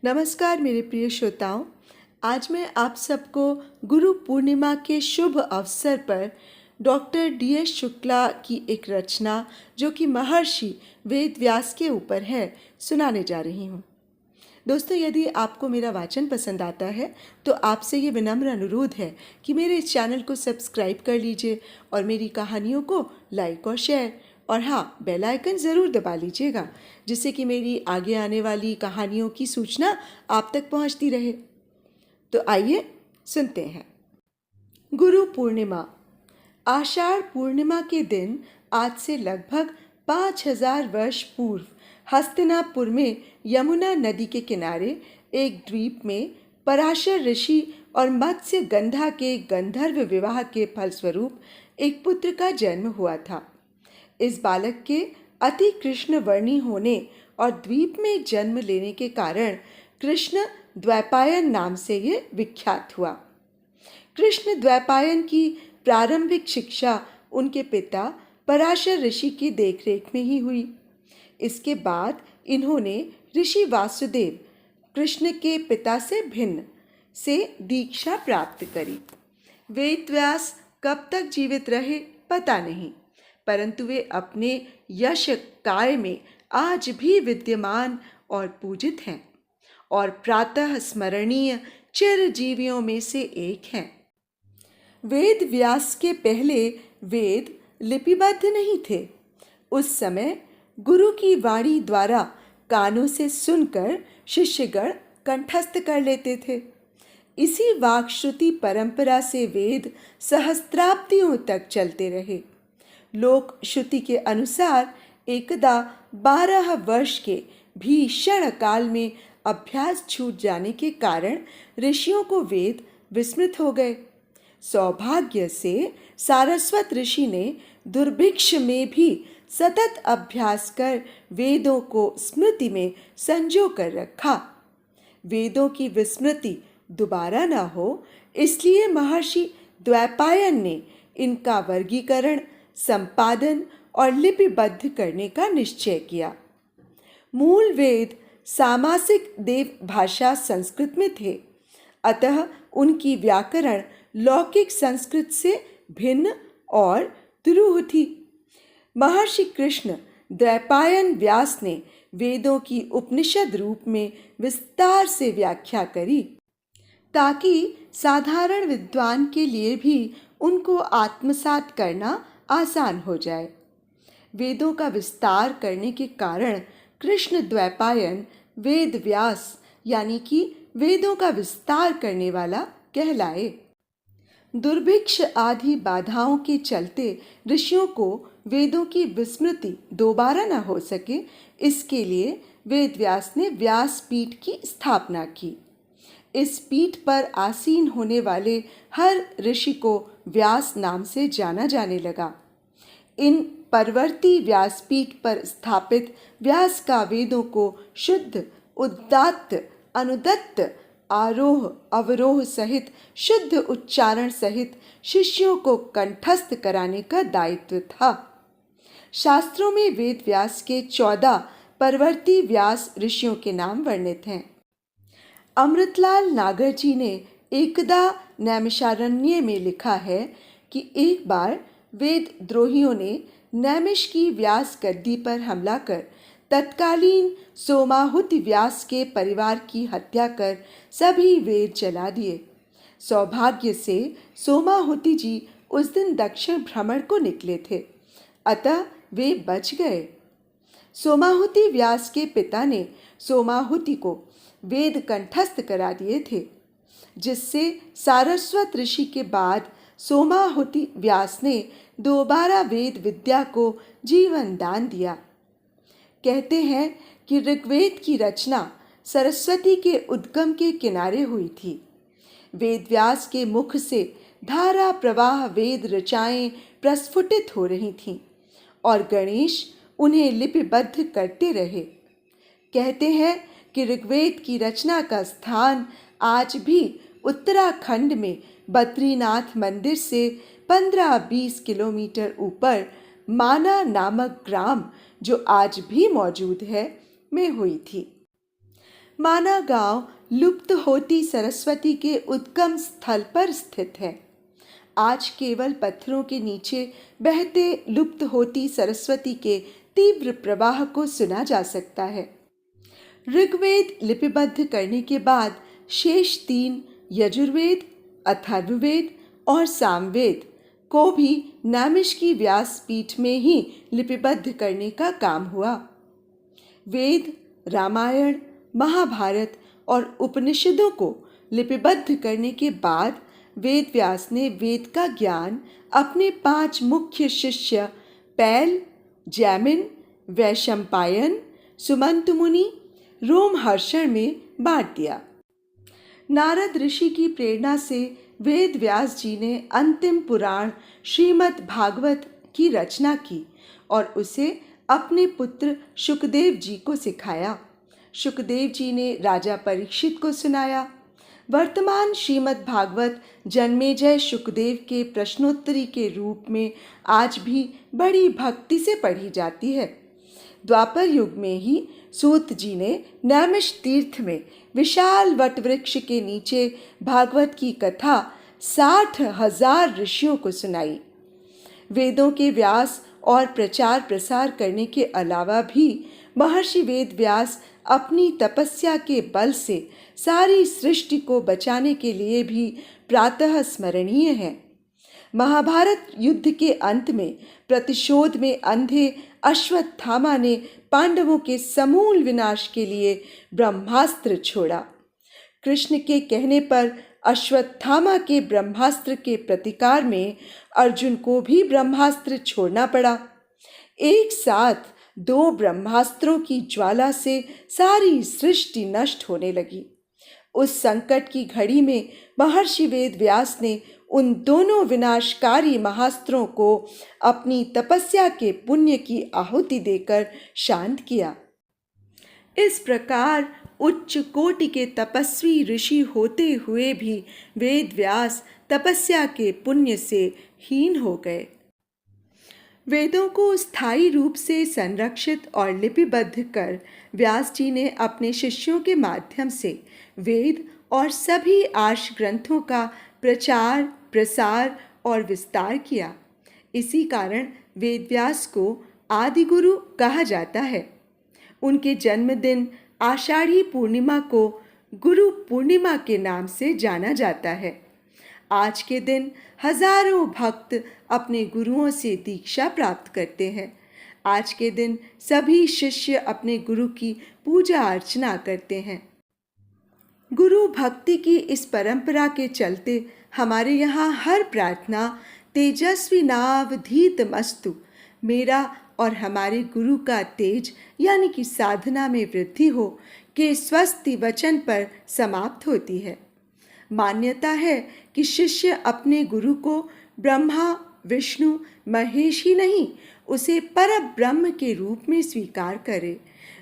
नमस्कार मेरे प्रिय श्रोताओं। आज मैं आप सबको गुरु पूर्णिमा के शुभ अवसर पर डॉक्टर डी.एस. शुक्ला की एक रचना जो कि महर्षि वेद व्यास के ऊपर है सुनाने जा रही हूँ। दोस्तों, यदि आपको मेरा वाचन पसंद आता है तो आपसे ये विनम्र अनुरोध है कि मेरे इस चैनल को सब्सक्राइब कर लीजिए और मेरी कहानियों को लाइक और शेयर और हाँ, बेल आइकन ज़रूर दबा लीजिएगा, जिससे कि मेरी आगे आने वाली कहानियों की सूचना आप तक पहुंचती रहे। तो आइए सुनते हैं। गुरु पूर्णिमा। आषाढ़ पूर्णिमा के दिन आज से लगभग 5000 वर्ष पूर्व हस्तिनापुर में यमुना नदी के किनारे एक द्वीप में पराशर ऋषि और मत्स्य गंधा के गंधर्व विवाह के फलस्वरूप एक पुत्र का जन्म हुआ था। इस बालक के अति कृष्ण वर्णी होने और द्वीप में जन्म लेने के कारण कृष्ण द्वैपायन नाम से ये विख्यात हुआ। कृष्ण द्वैपायन की प्रारंभिक शिक्षा उनके पिता पराशर ऋषि की देखरेख में ही हुई। इसके बाद इन्होंने ऋषि वासुदेव, कृष्ण के पिता से भिन्न, से दीक्षा प्राप्त करी। वेद व्यास कब तक जीवित रहे पता नहीं, परंतु वे अपने यश काय में आज भी विद्यमान और पूजित हैं और प्रातः स्मरणीय चिरजीवियों में से एक हैं। वेद व्यास के पहले वेद लिपिबद्ध नहीं थे। उस समय गुरु की वाणी द्वारा कानों से सुनकर शिष्यगण कंठस्थ कर लेते थे। इसी वाक्श्रुति परंपरा से वेद सहस्त्राब्दियों तक चलते रहे। लोक श्रुति के अनुसार एकदा 12 वर्ष के भीषण काल में अभ्यास छूट जाने के कारण ऋषियों को वेद विस्मृत हो गए। सौभाग्य से सारस्वत ऋषि ने दुर्भिक्ष में भी सतत अभ्यास कर वेदों को स्मृति में संजो कर रखा। वेदों की विस्मृति दोबारा न हो, इसलिए महर्षि द्वैपायन ने इनका वर्गीकरण, संपादन और लिपिबद्ध करने का निश्चय किया। मूल वेद सामासिक देव भाषा संस्कृत में थे, अतः उनकी व्याकरण लौकिक संस्कृत से भिन्न और दुरूह थी। महर्षि कृष्ण द्वैपायन व्यास ने वेदों की उपनिषद रूप में विस्तार से व्याख्या करी, ताकि साधारण विद्वान के लिए भी उनको आत्मसात करना आसान हो जाए। वेदों का विस्तार करने के कारण कृष्ण द्वैपायन वेद व्यास यानी कि वेदों का विस्तार करने वाला कहलाए। दुर्भिक्ष आदि बाधाओं के चलते ऋषियों को वेदों की विस्मृति दोबारा न हो सके, इसके लिए वेद व्यास ने व्यासपीठ की स्थापना की। इस पीठ पर आसीन होने वाले हर ऋषि को व्यास नाम से जाना जाने लगा। इन परवर्ती व्यासपीठ पर स्थापित व्यास का वेदों को शुद्ध, उदात्त, अनुदत्त, आरोह अवरोह सहित शुद्ध उच्चारण सहित शिष्यों को कंठस्थ कराने का दायित्व था। शास्त्रों में वेद व्यास के 14 परवर्ती व्यास ऋषियों के नाम वर्णित हैं। अमृतलाल नागर जी ने एकदा नैमिषारण्य में लिखा है कि एक बार वेद द्रोहियों ने नैमिष की व्यास गद्दी पर हमला कर तत्कालीन सोमाहुति व्यास के परिवार की हत्या कर सभी वेद जला दिए। सौभाग्य से सोमाहुति जी उस दिन दक्षिण भ्रमण को निकले थे, अतः वे बच गए। सोमाहुति व्यास के पिता ने सोमाहुति को वेद कंठस्थ करा दिए थे, जिससे सारस्वत ऋषि के बाद सोमाहुति व्यास ने दोबारा वेद विद्या को जीवन दान दिया। कहते हैं कि ऋग्वेद की रचना सरस्वती के उद्गम के किनारे हुई थी। वेद व्यास के मुख से धारा प्रवाह वेद ऋचाएं प्रस्फुटित हो रही थीं और गणेश उन्हें लिपिबद्ध करते रहे। कहते हैं कि ऋग्वेद की रचना का स्थान आज भी उत्तराखंड में बद्रीनाथ मंदिर से 15-20 किलोमीटर ऊपर माना नामक ग्राम, जो आज भी मौजूद है, में हुई थी। माना गांव लुप्त होती सरस्वती के उद्गम स्थल पर स्थित है। आज केवल पत्थरों के नीचे बहते लुप्त होती सरस्वती के तीव्र प्रवाह को सुना जा सकता है। ऋग्वेद लिपिबद्ध करने के बाद शेष 3 यजुर्वेद, अथर्ववेद और सामवेद को भी नैमिष व्यासपीठ में ही लिपिबद्ध करने का काम हुआ। वेद, रामायण, महाभारत और उपनिषदों को लिपिबद्ध करने के बाद वेद व्यास ने वेद का ज्ञान अपने 5 मुख्य शिष्य पैल, जैमिन, वैशंपायन, सुमंत मुनि, रोमहर्षण में बांट दिया। नारद ऋषि की प्रेरणा से वेद व्यास जी ने अंतिम पुराण श्रीमद् भागवत की रचना की और उसे अपने पुत्र शुकदेव जी को सिखाया। शुकदेव जी ने राजा परीक्षित को सुनाया। वर्तमान श्रीमद् भागवत जन्मेजय शुकदेव के प्रश्नोत्तरी के रूप में आज भी बड़ी भक्ति से पढ़ी जाती है। द्वापर युग में ही सूत जी ने नैमिष तीर्थ में विशाल वटवृक्ष के नीचे भागवत की कथा 60,000 ऋषियों को सुनाई। वेदों के व्यास और प्रचार प्रसार करने के अलावा भी महर्षि वेद व्यास अपनी तपस्या के बल से सारी सृष्टि को बचाने के लिए भी प्रातः स्मरणीय हैं। महाभारत युद्ध के अंत में प्रतिशोध में अंधे अश्वत्थामा ने पांडवों के समूल विनाश के लिए ब्रह्मास्त्र छोड़ा। कृष्ण के कहने पर अश्वत्थामा के ब्रह्मास्त्र के प्रतिकार में अर्जुन को भी ब्रह्मास्त्र छोड़ना पड़ा। एक साथ 2 ब्रह्मास्त्रों की ज्वाला से सारी सृष्टि नष्ट होने लगी। उस संकट की घड़ी में महर्षि वेद व्यास ने उन दोनों विनाशकारी महास्त्रों को अपनी तपस्या के पुण्य की आहुति देकर शांत किया। इस प्रकार उच्च कोटि के तपस्वी ऋषि होते हुए भी वेद व्यास तपस्या के पुण्य से हीन हो गए। वेदों को स्थायी रूप से संरक्षित और लिपिबद्ध कर व्यास जी ने अपने शिष्यों के माध्यम से वेद और सभी आर्ष ग्रंथों का प्रचार, प्रसार और विस्तार किया। इसी कारण वेद व्यास को आदि गुरु कहा जाता है। उनके जन्मदिन आषाढ़ी पूर्णिमा को गुरु पूर्णिमा के नाम से जाना जाता है। आज के दिन हजारों भक्त अपने गुरुओं से दीक्षा प्राप्त करते हैं। आज के दिन सभी शिष्य अपने गुरु की पूजा अर्चना करते हैं। गुरु भक्ति की इस परंपरा के चलते हमारे यहाँ हर प्रार्थना तेजस्वी नावधीत मस्तु, मेरा और हमारे गुरु का तेज यानी कि साधना में वृद्धि हो के स्वस्ति वचन पर समाप्त होती है। मान्यता है कि शिष्य अपने गुरु को ब्रह्मा, विष्णु, महेश ही नहीं, उसे परब्रह्म के रूप में स्वीकार करे।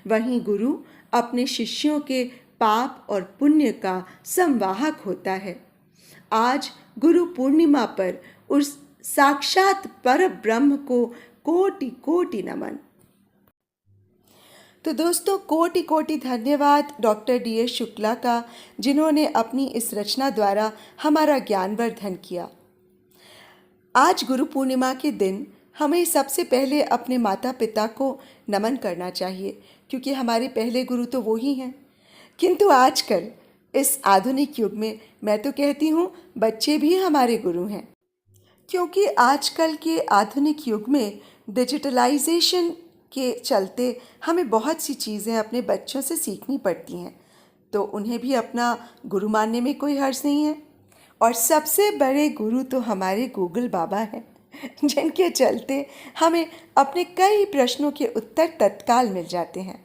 वहीं गुरु अपने शिष्यों के पाप और पुण्य का संवाहक होता है। आज गुरु पूर्णिमा पर उस साक्षात परब्रह्म को कोटि कोटि नमन। तो दोस्तों, कोटि कोटि धन्यवाद डॉक्टर DS शुक्ला का, जिन्होंने अपनी इस रचना द्वारा हमारा ज्ञानवर्धन किया। आज गुरु पूर्णिमा के दिन हमें सबसे पहले अपने माता पिता को नमन करना चाहिए, क्योंकि हमारे पहले गुरु तो वो ही हैं। किंतु आजकल इस आधुनिक युग में मैं तो कहती हूँ बच्चे भी हमारे गुरु हैं, क्योंकि आजकल के आधुनिक युग में डिजिटलाइजेशन के चलते हमें बहुत सी चीज़ें अपने बच्चों से सीखनी पड़ती हैं, तो उन्हें भी अपना गुरु मानने में कोई हर्ज नहीं है। और सबसे बड़े गुरु तो हमारे गूगल बाबा हैं, जिनके चलते हमें अपने कई प्रश्नों के उत्तर तत्काल मिल जाते हैं।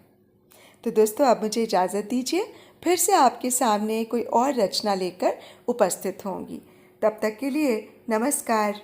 तो दोस्तों, अब मुझे इजाज़त दीजिए, फिर से आपके सामने कोई और रचना लेकर उपस्थित होंगी। तब तक के लिए नमस्कार।